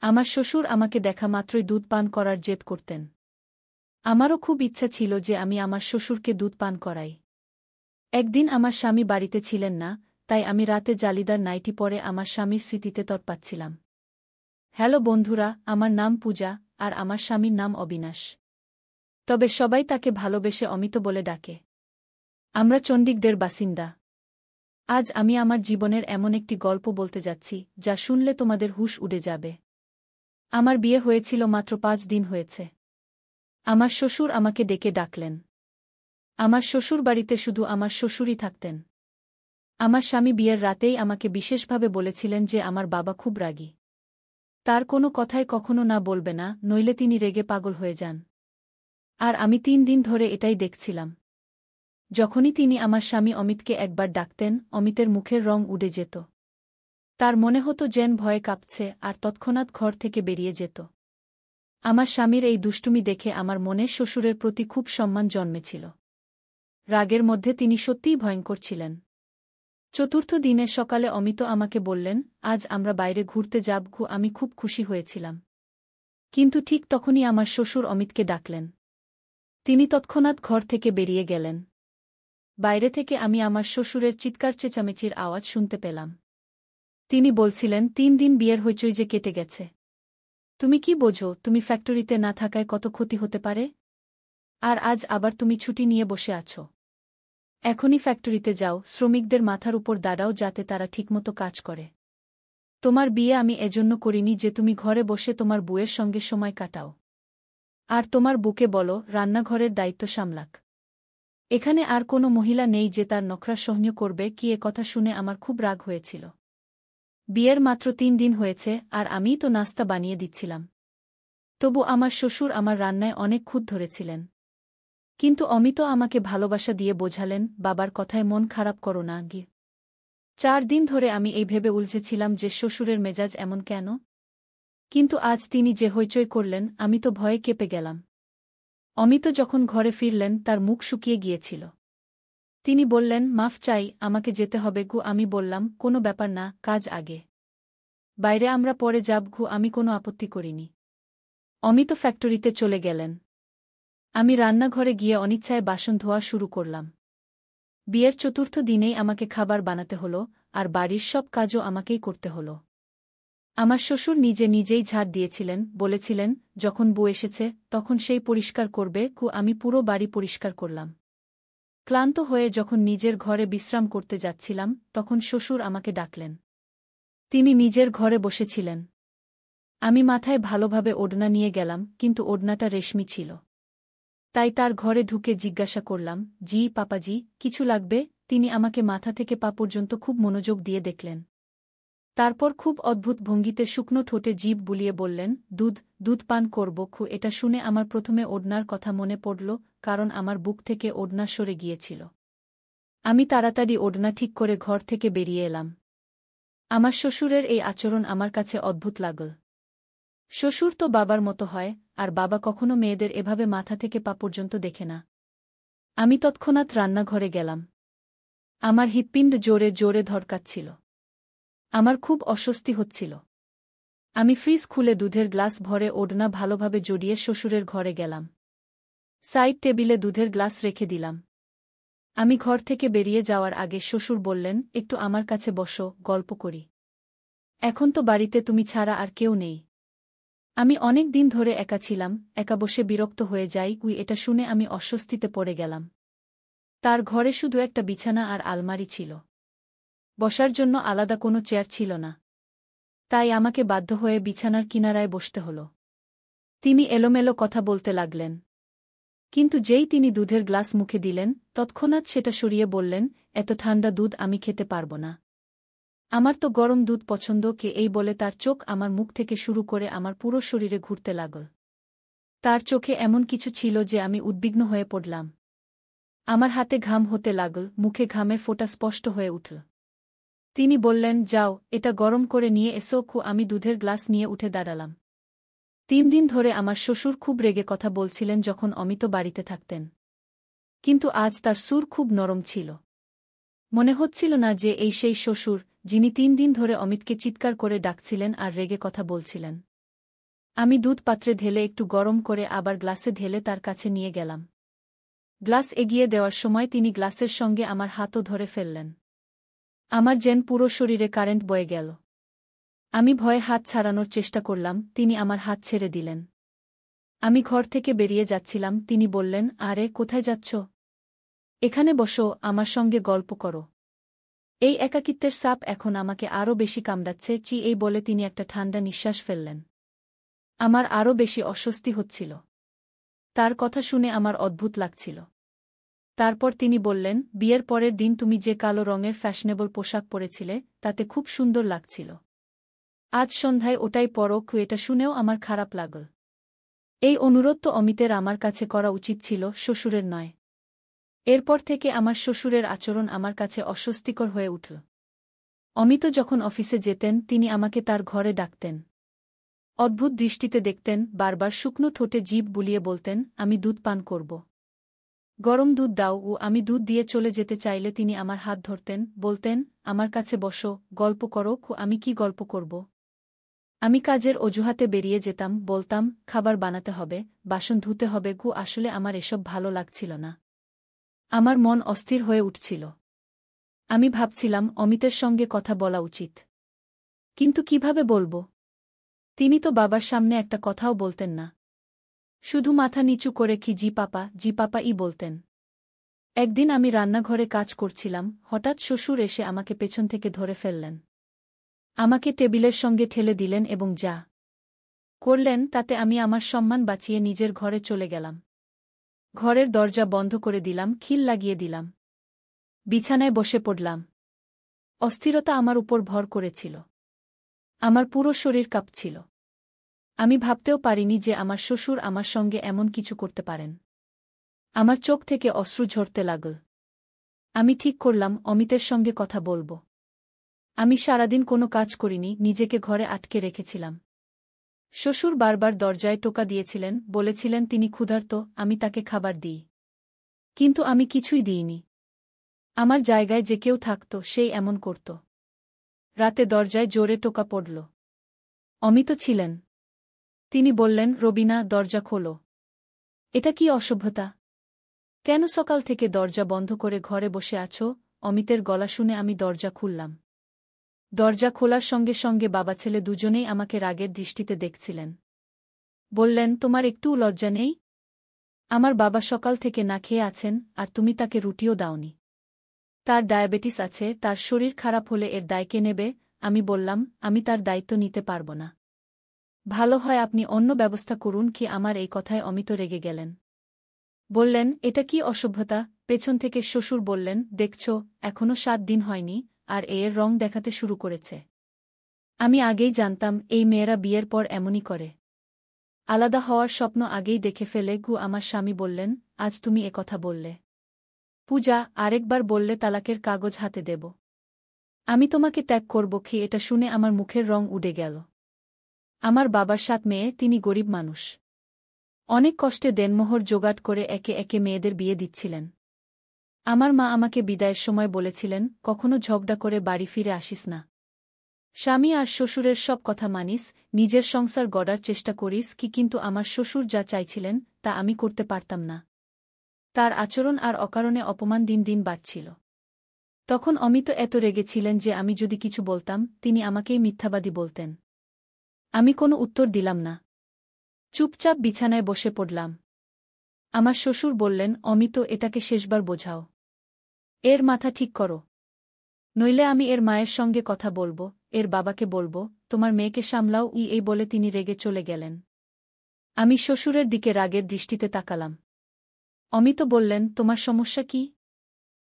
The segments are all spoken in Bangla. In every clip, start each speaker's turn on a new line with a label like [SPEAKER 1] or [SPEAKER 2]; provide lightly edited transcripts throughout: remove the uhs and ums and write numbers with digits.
[SPEAKER 1] আমার শ্বশুর আমাকে দেখা মাত্রই দুধ পান করার জেদ করতেন। আমারও খুব ইচ্ছা ছিল যে আমি আমার শ্বশুরকে দুধ পান করাই। একদিন আমার স্বামী বাড়িতে ছিলেন না, তাই আমি রাতে জালিদার নাইটি পরে আমার স্বামীর স্মৃতিতে তৎপাচ্ছিলাম। হ্যালো বন্ধুরা, আমার নাম পূজা, আর আমার স্বামীর নাম অবিনাশ। তবে সবাই তাকে ভালোবেসে অমিত বলে ডাকে। আমরা চণ্ডীগড়ের বাসিন্দা। আজ আমি আমার জীবনের এমন একটি গল্প বলতে যাচ্ছি যা শুনলে তোমাদের হুঁশ উড়ে যাবে। আমার বিয়ে হয়েছিল মাত্র 5 দিন হয়েছে। আমার শ্বশুর আমাকে ডেকে ডাকলেন। আমার শ্বশুর বাড়িতে শুধু আমার শ্বশুরই থাকতেন। আমার স্বামী বিয়ের রাতেই আমাকে বিশেষভাবে বলেছিলেন যে আমার বাবা খুব রাগী। তার কোনো কথায় কখনো না বলবে না, নইলে তিনি রেগে পাগল হয়ে যান। আর আমি 3 দিন ধরে এটাই দেখছিলাম। যখনই তিনি আমার স্বামী অমিতকে একবার ডাকতেন, অমিতের মুখের রং উড়ে যেত। তার মনে হতো যেন ভয়ে কাঁপছে, আর তৎক্ষণাৎ ঘর থেকে বেরিয়ে যেত। আমার স্বামীর এই দুষ্টুমি দেখে আমার মনে শ্বশুরের প্রতি খুব সম্মান জন্মেছিল। রাগের মধ্যে তিনি সত্যিই ভয়ঙ্কর ছিলেন। চতুর্থ দিনে সকালে অমিত আমাকে বললেন, আজ আমরা বাইরে ঘুরতে যাব। আমি খুব খুশি হয়েছিলাম। কিন্তু ঠিক তখনই আমার শ্বশুর অমিতকে ডাকলেন। তিনি তৎক্ষণাৎ ঘর থেকে বেরিয়ে গেলেন। বাইরে থেকে আমি আমার শ্বশুরের চিৎকার চেঁচামেচির আওয়াজ শুনতে পেলাম। তিনি বলছিলেন, 3 দিন বিয়ের হইচই যে কেটে গেছে। তুমি কি বোঝো তুমি ফ্যাক্টরিতে না থাকায় কত ক্ষতি হতে পারে? আর আজ আবার তুমি ছুটি নিয়ে বসে আছো। এখনই ফ্যাক্টরিতে যাও, শ্রমিকদের মাথার উপর দাঁড়াও যাতে তারা ঠিকমতো কাজ করে। তোমার বিয়ে আমি এজন্য করিনি যে তুমি ঘরে বসে তোমার বউয়ের সঙ্গে সময় কাটাও। আর তোমার বুকে বলো রান্নাঘরের দায়িত্ব সামলাক। এখানে আর কোনো মহিলা নেই যে তার নখরা সহ্য করবে। কি এ কথা শুনে আমার খুব রাগ হয়েছিল। বিয়ের মাত্র 3 দিন হয়েছে, আর আমিই তো নাস্তা বানিয়ে দিচ্ছিলাম। তবু আমার শ্বশুর আমার রান্নায় অনেক খুঁত ধরেছিলেন। কিন্তু অমিত আমাকে ভালোবাসা দিয়ে বোঝালেন, বাবার কথায় মন খারাপ করো না গি। 4 দিন ধরে আমি এই ভেবে উলঝেছিলাম যে শ্বশুরের মেজাজ এমন কেন। কিন্তু আজ তিনি যে হইচই করলেন, আমি তো ভয়ে কেঁপে গেলাম। অমিত যখন ঘরে ফিরলেন তার মুখ শুকিয়ে গিয়েছিল। তিনি বললেন, মাফ চাই, আমাকে যেতে হবে। আমি বললাম, কোনো ব্যাপার না, কাজ আগে। বাইরে আমরা পরে যাব। আমি কোনো আপত্তি করিনি। অমিত ফ্যাক্টরিতে চলে গেলেন। আমি রান্নাঘরে গিয়ে অনিচ্ছায় বাসন ধোয়া শুরু করলাম। বিয়ের চতুর্থ দিনেই আমাকে খাবার বানাতে হলো, আর বাড়ির সব কাজও আমাকেই করতে হলো। আমার শ্বশুর নিজে নিজেই ঝাড় দিয়েছিলেন, বলেছিলেন, যখন বউ এসেছে তখন সেই পরিষ্কার করবে। আমি পুরো বাড়ি পরিষ্কার করলাম। ক্লান্ত হয়ে যখন নিজের ঘরে বিশ্রাম করতে যাচ্ছিলাম তখন শ্বশুর আমাকে ডাকলেন। তিনি নিজের ঘরে বসেছিলেন। আমি মাথায় ভালোভাবে ওড়না নিয়ে গেলাম, কিন্তু ওড়নাটা রেশমি ছিল। তাই তার ঘরে ঢুকে জিজ্ঞাসা করলাম, জি পাপাজি, কিছু লাগবে? তিনি আমাকে মাথা থেকে পা পর্যন্ত খুব মনোযোগ দিয়ে দেখলেন। তারপর খুব অদ্ভুত ভঙ্গিতে শুকনো ঠোঁটে জিভ বুলিয়ে বললেন, দুধ পান করব। এটা শুনে আমার প্রথমে ওড়নার কথা মনে পড়ল, কারণ আমার বুক থেকে ওড়না সরে গিয়েছিল। আমি তাড়াতাড়ি ওড়না ঠিক করে ঘর থেকে বেরিয়ে এলাম। আমার শ্বশুরের এই আচরণ আমার কাছে অদ্ভুত লাগল। শ্বশুর তো বাবার মতো হয়, আর বাবা কখনো মেয়েদের এভাবে মাথা থেকে পা পর্যন্ত দেখে না। আমি তৎক্ষণাৎ রান্নাঘরে গেলাম। আমার হৃৎপিণ্ড জোরে জোরে ধড়কাচ্ছিল। আমার খুব অস্বস্তি হচ্ছিল। আমি ফ্রিজ খুলে দুধের গ্লাস ভরে ওড়না ভালোভাবে জড়িয়ে শ্বশুরের ঘরে গেলাম। সাইড টেবিলে দুধের গ্লাস রেখে দিলাম। আমি ঘর থেকে বেরিয়ে যাওয়ার আগে শ্বশুর বললেন, একটু আমার কাছে বসো, গল্প করি। এখন তো বাড়িতে তুমি ছাড়া আর কেউ নেই। আমি অনেক দিন ধরে একা ছিলাম, একা বসে বিরক্ত হয়ে যাই। এটা শুনে আমি অস্বস্তিতে পড়ে গেলাম। তার ঘরে শুধু একটা বিছানা আর আলমারি ছিল। বসার জন্য আলাদা কোনো চেয়ার ছিল না। তাই আমাকে বাধ্য হয়ে বিছানার কিনারায় বসতে হল। তিনি এলোমেলো কথা বলতে লাগলেন। কিন্তু যেই তিনি দুধের গ্লাস মুখে দিলেন তৎক্ষণাৎ সেটা সরিয়ে বললেন, এত ঠান্ডা দুধ আমি খেতে পারব না। আমার তো গরম দুধ পছন্দ। এই বলে তার চোখ আমার মুখ থেকে শুরু করে আমার পুরো শরীরে ঘুরতে লাগল। তার চোখে এমন কিছু ছিল যে আমি উদ্বিগ্ন হয়ে পড়লাম। আমার হাতে ঘাম হতে লাগল, মুখে ঘামের ফোঁটা স্পষ্ট হয়ে উঠল। তিনি বললেন, যাও, এটা গরম করে নিয়ে এসো। আমি দুধের গ্লাস নিয়ে উঠে দাঁড়ালাম। 3 দিন ধরে আমার শ্বশুর খুব রেগে কথা বলছিলেন যখন অমিত বাড়িতে থাকতেন। কিন্তু আজ তার সুর খুব নরম ছিল। মনে হচ্ছিল না যে এই সেই শ্বশুর, যিনি 3 দিন ধরে অমিতকে চিৎকার করে ডাকছিলেন আর রেগে কথা বলছিলেন। আমি দুধ পাত্রে ঢেলে একটু গরম করে আবার গ্লাসে ঢেলে তার কাছে নিয়ে গেলাম। গ্লাস এগিয়ে দেওয়ার সময় তিনি গ্লাসের সঙ্গে আমার হাতও ধরে ফেললেন। আমার যেন পুরো শরীরে কারেন্ট বয়ে গেল। আমি ভয়ে হাত ছাড়ানোর চেষ্টা করলাম, তিনি আমার হাত ছেড়ে দিলেন। আমি ঘর থেকে বেরিয়ে যাচ্ছিলাম, তিনি বললেন, আরে কোথায় যাচ্ছ? এখানে বসো, আমার সঙ্গে গল্প করো। এই একাকিত্বের সাপ এখন আমাকে আরও বেশি কামড়াচ্ছে। এই বলে তিনি একটা ঠান্ডা নিঃশ্বাস ফেললেন। আমার আরও বেশি অস্বস্তি হচ্ছিল। তার কথা শুনে আমার অদ্ভুত লাগছিল। তারপর তিনি বললেন, বিয়ের পরের দিন তুমি যে কালো রঙের ফ্যাশনেবল পোশাক পরেছিলে তাতে খুব সুন্দর লাগছিল। আজ সন্ধ্যায় ওটাই পরো। এটা শুনেও আমার খারাপ লাগল। এই অনুরোধ তো অমিতের আমার কাছে করা উচিত ছিল, শ্বশুরের নয়। এরপর থেকে আমার শ্বশুরের আচরণ আমার কাছে অস্বস্তিকর হয়ে উঠল। অমিত যখন অফিসে যেতেন তিনি আমাকে তার ঘরে ডাকতেন। অদ্ভুত দৃষ্টিতে দেখতেন, বারবার শুকনো ঠোঁটে জিভ বুলিয়ে বলতেন, আমি দুধ পান করব। গরম দুধ দাও। আমি দুধ দিয়ে চলে যেতে চাইলে তিনি আমার হাত ধরতেন, বলতেন, আমার কাছে বসো, গল্প করো। আমি কি গল্প করব? আমি কাজের অজুহাতে বেরিয়ে যেতাম, বলতাম, খাবার বানাতে হবে, বাসন ধুতে হবে। আসলে আমার এসব ভালো লাগছিল না। আমার মন অস্থির হয়ে উঠছিল। আমি ভাবছিলাম অমিতের সঙ্গে কথা বলা উচিত। কিন্তু কিভাবে বলবো? তিনি তো বাবার সামনে একটা কথাও বলতেন না। শুধু মাথা নিচু করে কি জি পাপা ই বলতেন। একদিন আমি রান্নাঘরে কাজ করছিলাম, হঠাৎ শ্বশুর এসে আমাকে পেছন থেকে ধরে ফেললেন। আমাকে টেবিলের সঙ্গে ঠেলে দিলেন এবং যা করলেন তাতে আমি আমার সম্মান বাঁচিয়ে নিজের ঘরে চলে গেলাম। ঘরের দরজা বন্ধ করে দিলাম, খিল লাগিয়ে দিলাম। বিছানায় বসে পড়লাম। অস্থিরতা আমার উপর ভর করেছিল। আমার পুরো শরীর কাঁপছিল। আমি ভাবতেও পারিনি যে আমার শ্বশুর আমার সঙ্গে এমন কিছু করতে পারেন। আমার চোখ থেকে অশ্রু ঝরতে লাগল। আমি ঠিক করলাম অমিতের সঙ্গে কথা বলবো। আমি সারাদিন কোনো কাজ করিনি, নিজেকে ঘরে আটকে রেখেছিলাম। শ্বশুর বারবার দরজায় টোকা দিয়েছিলেন, বলেছিলেন তিনি ক্ষুধার্ত, আমি তাকে খাবার দিই। কিন্তু আমি কিছুই দিইনি। আমার জায়গায় যে কেউ থাকত সেই এমন করত। রাতে দরজায় জোরে টোকা পড়ল। অমিত ছিলেন। তিনি বললেন, রবিনা, দরজা খোলো। এটা কি অসভ্যতা? কেন সকাল থেকে দরজা বন্ধ করে ঘরে বসে আছো? অমিতের গলা শুনে আমি দরজা খুললাম। দরজা খোলার সঙ্গে সঙ্গে বাবা ছেলে দুজনেই আমাকে রাগের দৃষ্টিতে দেখছিলেন। বললেন, তোমার একটুও লজ্জা নেই? আমার বাবা সকাল থেকে না খেয়ে আছেন, আর তুমি তাকে রুটিও দাওনি। তার ডায়াবেটিস আছে, তার শরীর খারাপ হলে এর দায় কে নেবে? আমি বললাম, আমি তার দায়িত্ব নিতে পারব না। ভালো হয় আপনি অন্য ব্যবস্থা করুন। আমার এই কথায় অমিত রেগে গেলেন। বললেন, এটা কি অসভ্যতা? পেছন থেকে শ্বশুর বললেন, দেখছ, এখনো 7 দিন হয়নি, আর এর রং দেখাতে শুরু করেছে। আমি আগেই জানতাম এই মেয়েরা বিয়ের পর এমনই করে। আলাদা হওয়ার স্বপ্ন আগেই দেখে ফেলে। আমার স্বামী বললেন, আজ তুমি কথা বললে। পূজা, আরেকবার বললে তালাকের কাগজ হাতে দেব। আমি তোমাকে ত্যাগ করব। এটা শুনে আমার মুখের রং উড়ে গেল। আমার বাবার 7 মেয়ে, তিনি গরিব মানুষ। অনেক কষ্টে দেনমোহর জোগাড় করে একে একে মেয়েদের বিয়ে দিচ্ছিলেন। আমার মা আমাকে বিদায়ের সময় বলেছিলেন, কখনো ঝগড়া করে বাড়ি ফিরে আসিস না। স্বামী আর শ্বশুরের সব কথা মানিস, নিজের সংসার গড়ার চেষ্টা করিস। কিন্তু আমার শ্বশুর যা চাইছিলেন তা আমি করতে পারতাম না। তার আচরণ আর অকারণে অপমান দিন দিন বাড়ছিল। তখন অমিত এত রেগেছিলেন যে আমি যদি কিছু বলতাম তিনি আমাকেই মিথ্যাবাদী বলতেন। আমি কোনো উত্তর দিলাম না। চুপচাপ বিছানায় বসে পড়লাম। আমার শ্বশুর বললেন, অমিত, এটাকে শেষবার বোঝাও। এর মাথা ঠিক করো, নইলে আমি এর মায়ের সঙ্গে কথা বলবো, এর বাবাকে বলবো, তোমার মেয়েকে সামলাও। এই বলে তিনি রেগে চলে গেলেন। আমি শ্বশুরের দিকে রাগের দৃষ্টিতে তাকালাম। অমিত বললেন, তোমার সমস্যা কি?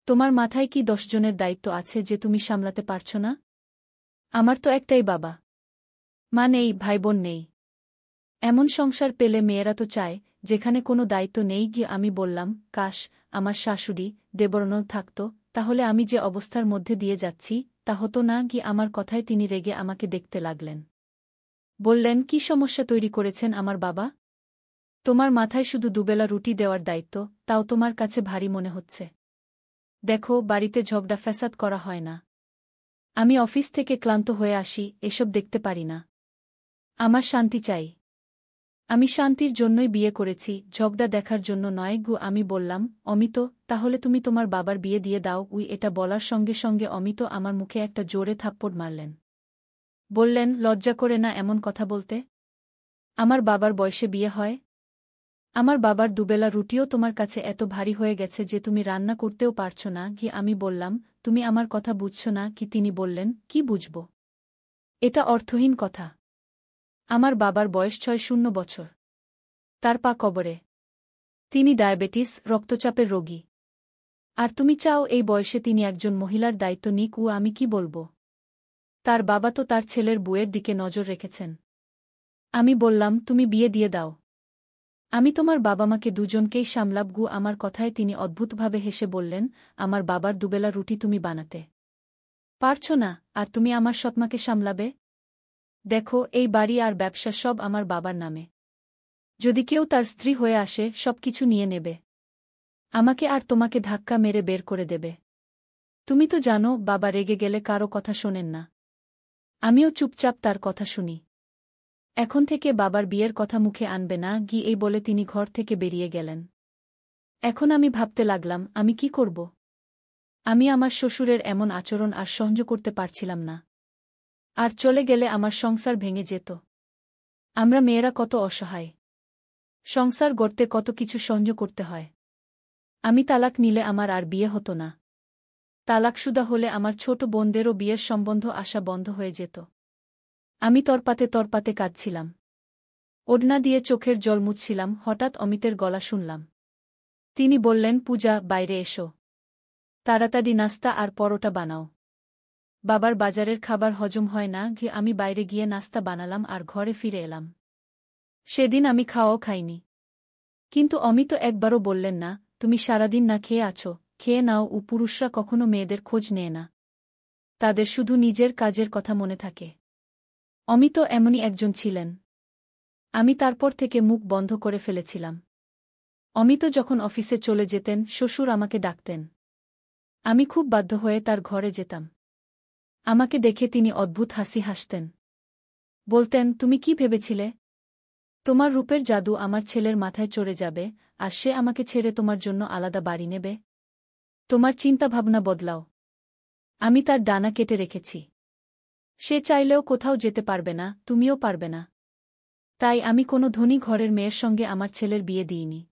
[SPEAKER 1] তোমার মাথায় কি 10 জনের দায়িত্ব আছে যে তুমি সামলাতে পারছ না? আমার তো একটাই বাবা মা নেই, ভাইবোন নেই। এমন সংসার পেলে মেয়েরা তো চায় যেখানে কোনো দায়িত্ব নেই। আমি বললাম, কাশ আমার শাশুড়ি দেবরনল থাকত, তাহলে আমি যে অবস্থার মধ্যে দিয়ে যাচ্ছি তা হতো না। আমার কথায় তিনি রেগে আমাকে দেখতে লাগলেন। বললেন, কি সমস্যা তৈরি করেছেন আমার বাবা? তোমার মাথায় শুধু দুবেলা রুটি দেওয়ার দায়িত্ব, তাও তোমার কাছে ভারী মনে হচ্ছে। দেখো, বাড়িতে ঝগড়া ফ্যাসাদ করা হয় না। আমি অফিস থেকে ক্লান্ত হয়ে আসি, এসব দেখতে পারি না। আমার শান্তি চাই। আমি শান্তির জন্যই বিয়ে করেছি, ঝগড়া দেখার জন্য নয় গু। আমি বললাম, অমিত, তাহলে তুমি তোমার বাবার বিয়ে দিয়ে দাও। এটা বলার সঙ্গে সঙ্গে অমিত আমার মুখে একটা জোরে থাপ্পড় মারলেন। বললেন, লজ্জা করে না এমন কথা বলতে? আমার বাবার বয়সে বিয়ে হয়? আমার বাবার দুবেলা রুটিও তোমার কাছে এত ভারী হয়ে গেছে যে তুমি রান্না করতেও পারছ না কি? আমি বললাম, তুমি আমার কথা বুঝছ না কি? তিনি বললেন, কি বুঝব? এটা অর্থহীন কথা। আমার বাবার বয়স ৬০ বছর। তার পা কবরে। তিনি ডায়াবেটিস, রক্তচাপের রোগী। আর তুমি চাও এই বয়সে তিনি একজন মহিলার দায়িত্ব নিক? আমি কি বলব? তার বাবা তো তার ছেলের বউয়ের দিকে নজর রেখেছেন। আমি বললাম, তুমি বিয়ে দিয়ে দাও। আমি তোমার বাবা-মাকে দুজনকেই সামলাব। আমার কথায় তিনি অদ্ভুতভাবে হেসে বললেন, আমার বাবার দুবেলা রুটি তুমি বানাতে পারছ না, আর তুমি আমার সৎমাকে সামলাবে? দেখো, এই বাড়ি আর ব্যবসা সব আমার বাবার নামে। যদি কেউ তার স্ত্রী হয়ে আসে, সবকিছু নিয়ে নেবে। আমাকে আর তোমাকে ধাক্কা মেরে বের করে দেবে। তুমি তো জানো, বাবা রেগে গেলে কারো কথা শোনেন না। আমিও চুপচাপ তার কথা শুনি। এখন থেকে বাবার বিয়ের কথা মুখে আনবে না এই বলে তিনি ঘর থেকে বেরিয়ে গেলেন। এখন আমি ভাবতে লাগলাম, আমি কি করব? আমি আমার শ্বশুরের এমন আচরণ আর সহ্য করতে পারছিলাম না। আর চলে গেলে আমার সংসার ভেঙে যেত। আমরা মেয়েরা কত অসহায়। সংসার গড়তে কত কিছু সহ্য করতে হয়। আমি তালাক নিলে আমার আর বিয়ে হতো না। তালাকশুদা হলে আমার ছোট বোনদেরও বিয়ের সম্বন্ধ আসা বন্ধ হয়ে যেত। আমি তরপাতে তরপাতে কাঁদছিলাম। ওড়না দিয়ে চোখের জল মুছছিলাম, হঠাৎ অমিতের গলা শুনলাম। তিনি বললেন, পূজা, বাইরে এসো। তাড়াতাড়ি নাস্তা আর পরোটা বানাও। বাবার বাজারের খাবার হজম হয় না। আমি বাইরে গিয়ে নাস্তা বানালাম আর ঘরে ফিরে এলাম। সেদিন আমি খাওয়াও খাইনি। কিন্তু অমিত একবারও বললেন না, তুমি সারাদিন না খেয়ে আছো, খেয়ে নাও। পুরুষরা কখনো মেয়েদের খোঁজ নেয় না। তাদের শুধু নিজের কাজের কথা মনে থাকে। অমিত এমনই একজন ছিলেন। আমি তারপর থেকে মুখ বন্ধ করে ফেলেছিলাম। অমিত যখন অফিসে চলে যেতেন, শ্বশুর আমাকে ডাকতেন। আমি খুব বাধ্য হয়ে তার ঘরে যেতাম। আমাকে দেখে তিনি অদ্ভুত হাসি হাসতেন। বলতেন, তুমি কি ভেবেছিলে? তোমার রূপের জাদু আমার ছেলের মাথায় চড়ে যাবে, আর সে আমাকে ছেড়ে তোমার জন্য আলাদা বাড়ি নেবে? তোমার চিন্তাভাবনা বদলাও। আমি তার ডানা কেটে রেখেছি। সে চাইলেও কোথাও যেতে পারবে না, তুমিও পারবে না। তাই আমি কোনো ধনী ঘরের মেয়ের সঙ্গে আমার ছেলের বিয়ে দিইনি।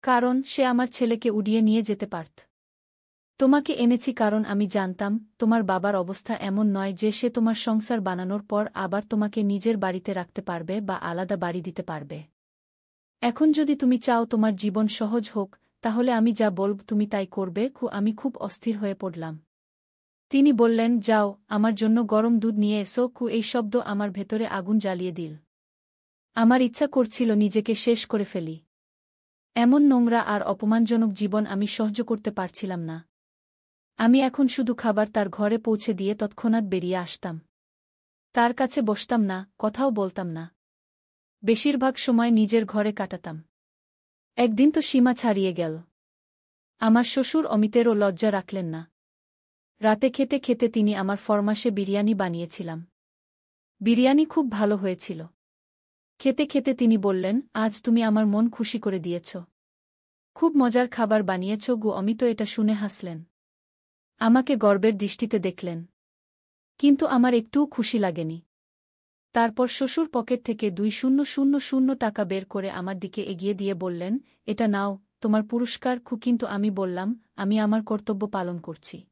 [SPEAKER 1] কারণ সে আমার ছেলেকে উড়িয়ে নিয়ে যেতে পারত। তোমাকে এনেছি কারণ আমি জানতাম, তোমার বাবার অবস্থা এমন নয় যে সে তোমার সংসার বানানোর পর আবার তোমাকে নিজের বাড়িতে রাখতে পারবে বা আলাদা বাড়ি দিতে পারবে। এখন যদি তুমি চাও তোমার জীবন সহজ হোক, তাহলে আমি যা বলব তুমি তাই করবে। আমি খুব অস্থির হয়ে পড়লাম। তিনি বললেন, যাও, আমার জন্য গরম দুধ নিয়ে এসো। এই শব্দ আমার ভেতরে আগুন জ্বালিয়ে দিল। আমার ইচ্ছা করছিল নিজেকে শেষ করে ফেলি। এমন নোংরা আর অপমানজনক জীবন আমি সহ্য করতে পারছিলাম না। আমি এখন শুধু খাবার তার ঘরে পৌঁছে দিয়ে তৎক্ষণাৎ বেরিয়ে আসতাম। তার কাছে বসতাম না, কথাও বলতাম না। বেশিরভাগ সময় নিজের ঘরে কাটাতাম। একদিন তো সীমা ছাড়িয়ে গেল। আমার শ্বশুর অমিতেরও লজ্জা রাখলেন না। রাতে খেতে খেতে তিনি আমার ফরমাশে বিরিয়ানি বানিয়েছিলাম। বিরিয়ানি খুব ভালো হয়েছিল। খেতে খেতে তিনি বললেন, আজ তুমি আমার মন খুশি করে দিয়েছ। খুব মজার খাবার বানিয়েছ। অমিত এটা শুনে হাসলেন। আমাকে গর্বের দৃষ্টিতে দেখলেন। কিন্তু আমার একটুও খুশি লাগেনি। তারপর শ্বশুর পকেট থেকে ২০০০ টাকা বের করে আমার দিকে এগিয়ে দিয়ে বললেন, এটা নাও, তোমার পুরস্কার। কিন্তু আমি বললাম, আমি আমার কর্তব্য পালন করছি।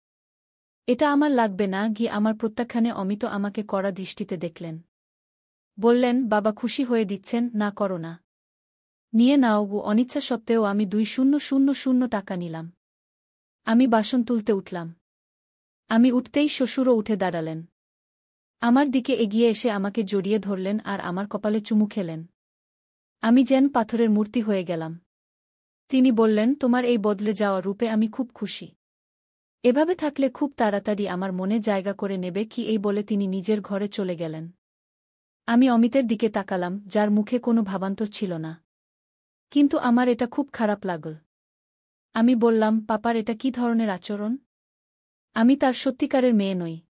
[SPEAKER 1] এটা আমার লাগবে না। আমার প্রত্যাখ্যানে অমিত আমাকে কড়া দৃষ্টিতে দেখলেন। বললেন, বাবা খুশি হয়ে দিচ্ছেন, না করো না। নিয়ে নাও। অনিচ্ছা সত্ত্বেও আমি ২০০০ টাকা নিলাম। আমি বাসন তুলতে উঠলাম। আমি উঠতেই শ্বশুরও উঠে দাঁড়ালেন। আমার দিকে এগিয়ে এসে আমাকে জড়িয়ে ধরলেন আর আমার কপালে চুমু খেলেন। আমি যেন পাথরের মূর্তি হয়ে গেলাম। তিনি বললেন, তোমার এই বদলে যাওয়া রূপে আমি খুব খুশি। এভাবে থাকলে খুব তাড়াতাড়ি আমার মনে জায়গা করে নেবে। এই বলে তিনি নিজের ঘরে চলে গেলেন। আমি অমিতের দিকে তাকালাম, যার মুখে কোনো ভাবান্তর ছিল না। কিন্তু আমার এটা খুব খারাপ লাগল। আমি বললাম, পাপার এটা কি ধরনের আচরণ? আমি তার সত্যিকারের মেয়ে নই।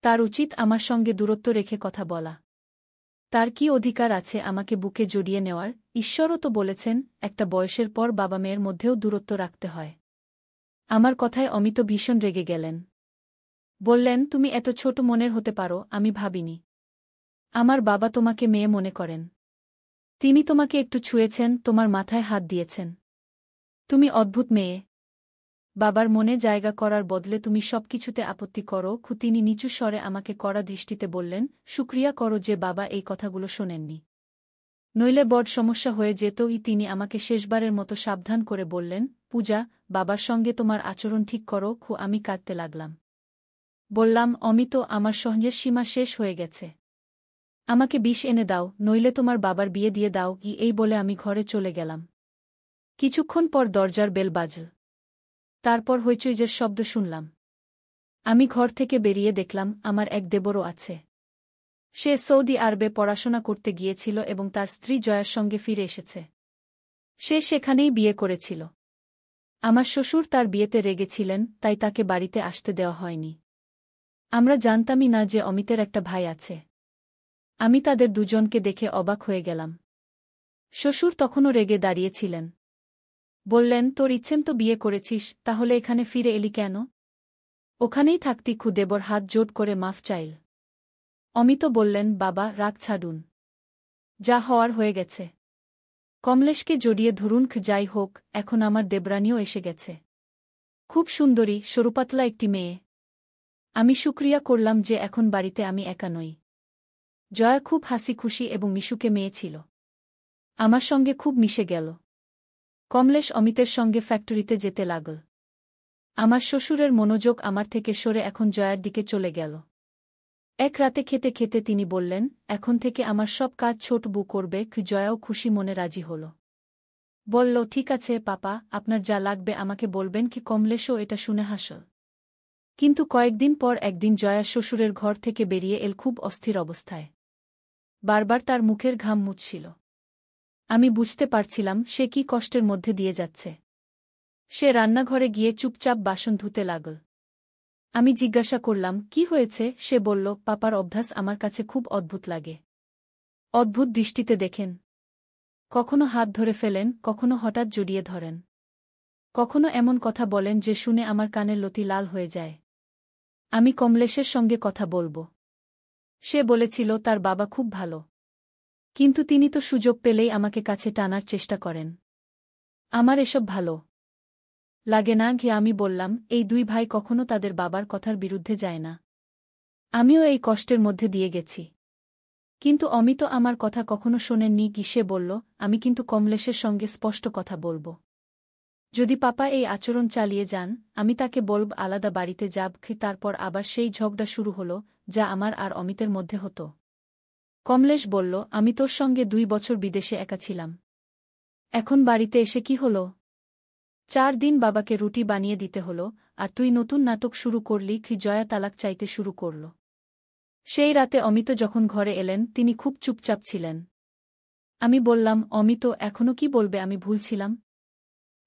[SPEAKER 1] তার উচিত আমার সঙ্গে দূরত্ব রেখে কথা বলা। তার কি অধিকার আছে আমাকে বুকে জড়িয়ে নেওয়ার? ঈশ্বরও তো বলেছেন একটা বয়সের পর বাবা মেয়ের মধ্যেও দূরত্ব রাখতে হয়। আমার কথায় অমিত ভীষণ রেগে গেলেন। বললেন, তুমি এত ছোট মনের হতে পারো আমি ভাবিনি। আমার বাবা তোমাকে মেয়ে মনে করেন। তিনি তোমাকে একটু ছুঁয়েছেন, তোমার মাথায় হাত দিয়েছেন। তুমি অদ্ভুত মেয়ে। বাবার মনে জায়গা করার বদলে তুমি সবকিছুতে আপত্তি করো। তিনি নিচু স্বরে আমাকে কড়া দৃষ্টিতে বললেন, শুক্রিয়া করো যে বাবা এই কথাগুলো শোনেননি। নইলে বড় সমস্যা হয়ে যেতই। তিনি আমাকে শেষবারের মতো সাবধান করে বললেন, পূজা, বাবার সঙ্গে তোমার আচরণ ঠিক করো। আমি কাঁদতে লাগলাম। বললাম, অমিত, আমার সহ্যের সীমা শেষ হয়ে গেছে। আমাকে বিষ এনে দাও, নইলে তোমার বাবার বিয়ে দিয়ে দাও। এই বলে আমি ঘরে চলে গেলাম। কিছুক্ষণ পর দরজার বেল বাজল। তারপর হইচইয়ের শব্দ শুনলাম। আমি ঘর থেকে বেরিয়ে দেখলাম আমার এক দেবরও আছে। সে সৌদি আরবে পড়াশোনা করতে গিয়েছিল এবং তার স্ত্রী জয়ার সঙ্গে ফিরে এসেছে। সে সেখানেই বিয়ে করেছিল। আমার শ্বশুর তার বিয়েতে রেগেছিলেন, তাই তাকে বাড়িতে আসতে দেওয়া হয়নি। আমরা জানতামই না যে অমিতের একটা ভাই আছে। আমি তাদের দুজনকে দেখে অবাক হয়ে গেলাম। শ্বশুর তখনও রেগে দাঁড়িয়েছিলেন। বললেন, তোর ইচ্ছেম তো বিয়ে করেছিস, তাহলে এখানে ফিরে এলি কেন? ওখানেই থাকতি। দেবর হাত জোট করে মাফ চাইল। অমিত বললেন, বাবা, রাগ ছাড়ুন। যা হওয়ার হয়ে গেছে। কমলেশকে জড়িয়ে ধরুন। যাই হোক, এখন আমার দেবরানীও এসে গেছে। খুব সুন্দরী, সরুপাতলা একটি মেয়ে। আমি শুক্রিয়া করলাম যে এখন বাড়িতে আমি একা নই। জয়া খুব হাসি খুশি এবং মিশুকে মেয়ে ছিল। আমার সঙ্গে খুব মিশে গেল। কমলেশ অমিতের সঙ্গে ফ্যাক্টরিতে যেতে লাগল। আমার শ্বশুরের মনোযোগ আমার থেকে সরে এখন জয়ার দিকে চলে গেল। এক রাতে খেতে খেতে তিনি বললেন, এখন থেকে আমার সব কাজ ছোট বউ করবে। জয়াও খুশি মনে রাজি হল। বলল, ঠিক আছে পাপা, আপনার যা লাগবে আমাকে বলবেন। কমলেশও এটা শুনে হাসল। কিন্তু কয়েকদিন পর একদিন জয়া শ্বশুরের ঘর থেকে বেরিয়ে এল খুব অস্থির অবস্থায়। বারবার তার মুখের ঘাম মুছছিল। আমি বুঝতে পারছিলাম সে কি কষ্টের মধ্যে দিয়ে যাচ্ছে। সে রান্নাঘরে গিয়ে চুপচাপ বাসন ধুতে লাগল। আমি জিজ্ঞাসা করলাম, কি হয়েছে? সে বলল, পাপার অভ্যাস আমার কাছে খুব অদ্ভুত লাগে। অদ্ভুত দৃষ্টিতে দেখেন। কখনো হাত ধরে ফেলেন, কখনো হঠাৎ জড়িয়ে ধরেন। কখনো এমন কথা বলেন যে শুনে আমার কানের লতি লাল হয়ে যায়। আমি কমলেশের সঙ্গে কথা বলবো। সে বলেছিল তার বাবা খুব ভালো। কিন্তু তিনি তো সুযোগ পেলেই আমাকে কাছে টানার চেষ্টা করেন। আমার এসব ভালো লাগে না। আমি বললাম, এই দুই ভাই কখনো তাদের বাবার কথার বিরুদ্ধে যায় না। আমিও এই কষ্টের মধ্যে দিয়ে গেছি। কিন্তু অমিত আমার কথা কখনো শোনেননি। সে বলল, আমি কিন্তু কমলেশের সঙ্গে স্পষ্ট কথা বলবো। যদি পাপা এই আচরণ চালিয়ে যান, আমি তাকে বলব আলাদা বাড়িতে যাব। তারপর আবার সেই ঝগড়া শুরু হল, যা আমার আর অমিতের মধ্যে হতো। কমলেশ বলল, আমি তোর সঙ্গে 2 বছর বিদেশে একা ছিলাম। এখন বাড়িতে এসে কি হল? 4 দিন বাবাকে রুটি বানিয়ে দিতে হল, আর তুই নতুন নাটক শুরু করলি। জয়া তালাক চাইতে শুরু করল। সেই রাতে অমিত যখন ঘরে এলেন তিনি খুব চুপচাপ ছিলেন। আমি বললাম, অমিত, এখনো কি বলবে আমি ভুল ছিলাম?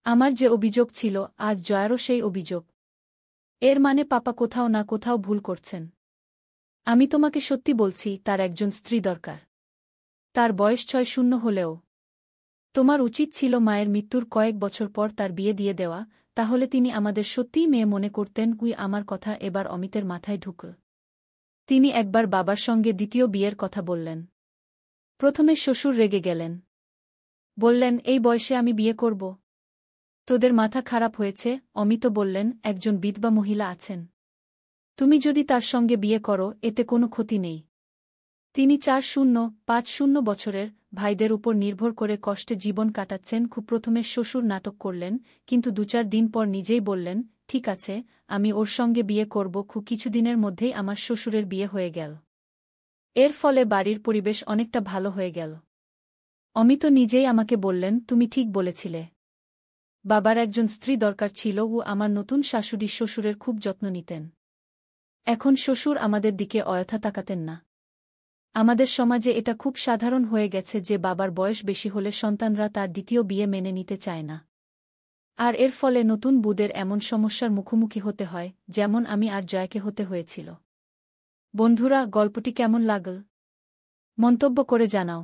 [SPEAKER 1] আমার যে অভিযোগ ছিল, আজ জয়ারও সেই অভিযোগ। এর মানে পাপা কোথাও না কোথাও ভুল করছেন। আমি তোমাকে সত্যি বলছি, তার একজন স্ত্রী দরকার। তার বয়স 6-0 হলেও। তোমার উচিত ছিল মায়ের মৃত্যুর কয়েক বছর পর তার বিয়ে দিয়ে দেওয়া, তাহলে তিনি আমাদের সত্যিই মেয়ে মনে করতেন। আমার কথা এবার অমিতের মাথায় ঢুকল। তিনি একবার বাবার সঙ্গে দ্বিতীয় বিয়ের কথা বললেন। প্রথমে শ্বশুর রেগে গেলেন। বললেন, এই বয়সে আমি বিয়ে করব? তোদের মাথা খারাপ হয়েছে। অমিত বললেন, একজন বিধবা মহিলা আছেন। তুমি যদি তার সঙ্গে বিয়ে করো, এতে কোনো ক্ষতি নেই। তিনি 4-0-5-0 বছরের ভাইদের উপর নির্ভর করে কষ্টে জীবন কাটাচ্ছেন। প্রথমে শ্বশুর নাটক করলেন, কিন্তু 2-4 দিন পর নিজেই বললেন, ঠিক আছে, আমি ওর সঙ্গে বিয়ে করব। কিছুদিনের মধ্যেই আমার শ্বশুরের বিয়ে হয়ে গেল। এর ফলে বাড়ির পরিবেশ অনেকটা ভালো হয়ে গেল। অমিত নিজেই আমাকে বললেন, তুমি ঠিক বলেছিলে। বাবার একজন স্ত্রী দরকার ছিল। আমার নতুন শাশুড়ি শ্বশুরের খুব যত্ন নিতেন। এখন শ্বশুর আমাদের দিকে অযথা তাকাতেন না। আমাদের সমাজে এটা খুব সাধারণ হয়ে গেছে যে বাবার বয়স বেশি হলে সন্তানরা তার দ্বিতীয় বিয়ে মেনে নিতে চায় না। আর এর ফলে নতুন বউদের এমন সমস্যার মুখোমুখি হতে হয়, যেমন আমি আর জয়াকে হতে হয়েছিল। বন্ধুরা, গল্পটি কেমন লাগল? মন্তব্য করে জানাও।